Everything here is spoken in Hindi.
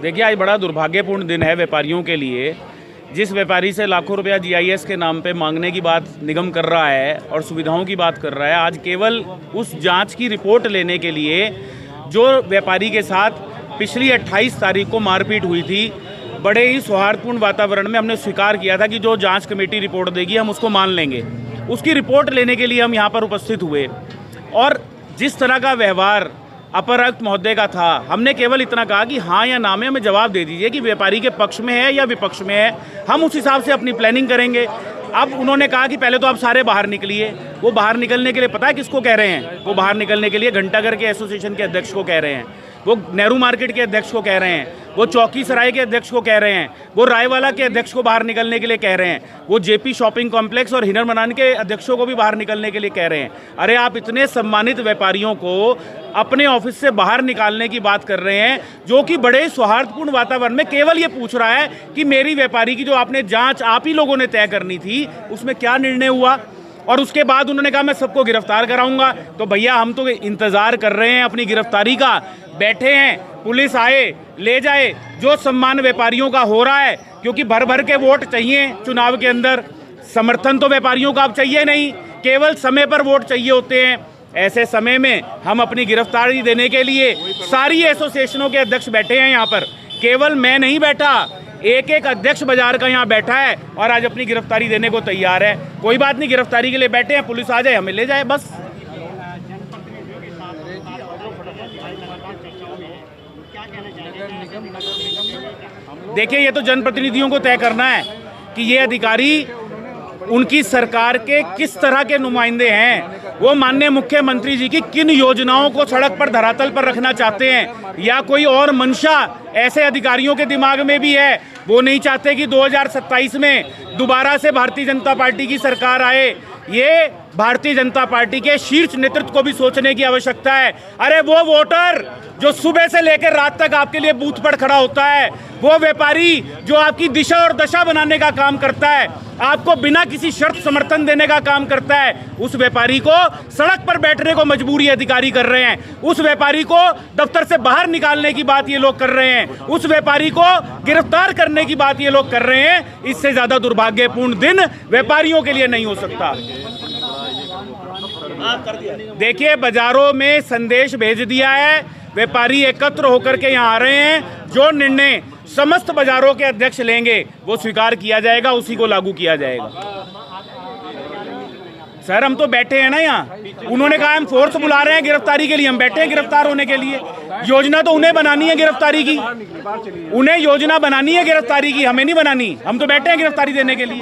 देखिए, आज बड़ा दुर्भाग्यपूर्ण दिन है व्यापारियों के लिए। जिस व्यापारी से लाखों रुपया जीआईएस के नाम पे मांगने की बात निगम कर रहा है और सुविधाओं की बात कर रहा है, आज केवल उस जांच की रिपोर्ट लेने के लिए जो व्यापारी के साथ पिछली 28 तारीख को मारपीट हुई थी, बड़े ही सौहार्दपूर्ण वातावरण में हमने स्वीकार किया था कि जो जांच कमेटी रिपोर्ट देगी हम उसको मान लेंगे। उसकी रिपोर्ट लेने के लिए हम यहाँ पर उपस्थित हुए और जिस तरह का व्यवहार अपर आयुक्त महोदय का था, हमने केवल इतना कहा कि हाँ या ना में हमें जवाब दे दीजिए कि व्यापारी के पक्ष में है या विपक्ष में है, हम उस हिसाब से अपनी प्लानिंग करेंगे। अब उन्होंने कहा कि पहले तो आप सारे बाहर निकलिए। वो बाहर निकलने के लिए पता है किसको कह रहे हैं? वो बाहर निकलने के लिए घंटाघर के एसोसिएशन के अध्यक्ष को कह रहे हैं, वो नेहरू मार्केट के अध्यक्ष को कह रहे हैं, वो चौकी सराय के अध्यक्ष को कह रहे हैं, वो रायवाला के अध्यक्ष को बाहर निकलने के लिए कह रहे हैं, वो जेपी शॉपिंग कॉम्प्लेक्स और हिनर मनान के अध्यक्षों को भी बाहर निकलने के लिए कह रहे हैं। अरे आप इतने सम्मानित व्यापारियों को अपने ऑफिस से बाहर निकालने की बात कर रहे हैं, जो कि बड़े सौहार्दपूर्ण वातावरण में केवल ये पूछ रहा है कि मेरी व्यापारी की जो आपने जांच आप ही लोगों ने तय करनी थी उसमें क्या निर्णय हुआ। और उसके बाद उन्होंने कहा मैं सबको गिरफ्तार कराऊंगा। तो भैया हम तो इंतजार कर रहे हैं अपनी गिरफ्तारी का, बैठे हैं, पुलिस आए ले जाए। जो सम्मान व्यापारियों का हो रहा है, क्योंकि भर भर के वोट चाहिए चुनाव के अंदर, समर्थन तो व्यापारियों का अब चाहिए नहीं, केवल समय पर वोट चाहिए होते हैं। ऐसे समय में हम अपनी गिरफ्तारी देने के लिए सारी एसोसिएशनों के अध्यक्ष बैठे हैं यहाँ पर, केवल मैं नहीं बैठा, एक एक अध्यक्ष बाजार का यहाँ बैठा है और आज अपनी गिरफ्तारी देने को तैयार है। कोई बात नहीं, गिरफ्तारी के लिए बैठे हैं, पुलिस आ जाए हमें ले जाए बस। देखिए, ये तो जनप्रतिनिधियों को तय करना है कि ये अधिकारी उनकी सरकार के किस तरह के नुमाइंदे हैं, वो माननीय मुख्यमंत्री जी की किन योजनाओं को सड़क पर धरातल पर रखना चाहते हैं, या कोई और मंशा ऐसे अधिकारियों के दिमाग में भी है। वो नहीं चाहते कि 2027 में दोबारा से भारतीय जनता पार्टी की सरकार आए। ये भारतीय जनता पार्टी के शीर्ष नेतृत्व को भी सोचने की आवश्यकता है। अरे वो वोटर जो सुबह से लेकर रात तक आपके लिए बूथ पर खड़ा होता है, वो व्यापारी जो आपकी दिशा और दशा बनाने का काम करता है, आपको बिना किसी शर्त समर्थन देने का काम करता है, उस व्यापारी को सड़क पर बैठने को मजबूरी अधिकारी कर रहे हैं। उस व्यापारी को दफ्तर से बाहर निकालने की बात ये लोग कर रहे हैं, उस व्यापारी को गिरफ्तार करने की बात ये लोग कर रहे हैं। इससे ज्यादा दुर्भाग्यपूर्ण दिन व्यापारियों के लिए नहीं हो सकता। देखिए, बाजारों में संदेश भेज दिया है, व्यापारी एकत्र होकर के यहाँ आ रहे हैं। जो निर्णय समस्त बाजारों के अध्यक्ष लेंगे वो स्वीकार किया जाएगा, उसी को लागू किया जाएगा। सर हम तो बैठे हैं ना यहाँ, उन्होंने कहा हम फोर्स बुला रहे हैं गिरफ्तारी के लिए, हम बैठे हैं गिरफ्तार होने के लिए। योजना तो उन्हें बनानी है गिरफ्तारी की, उन्हें योजना बनानी है गिरफ्तारी की, हमें नहीं बनानी। हम तो बैठे हैं गिरफ्तारी देने के लिए।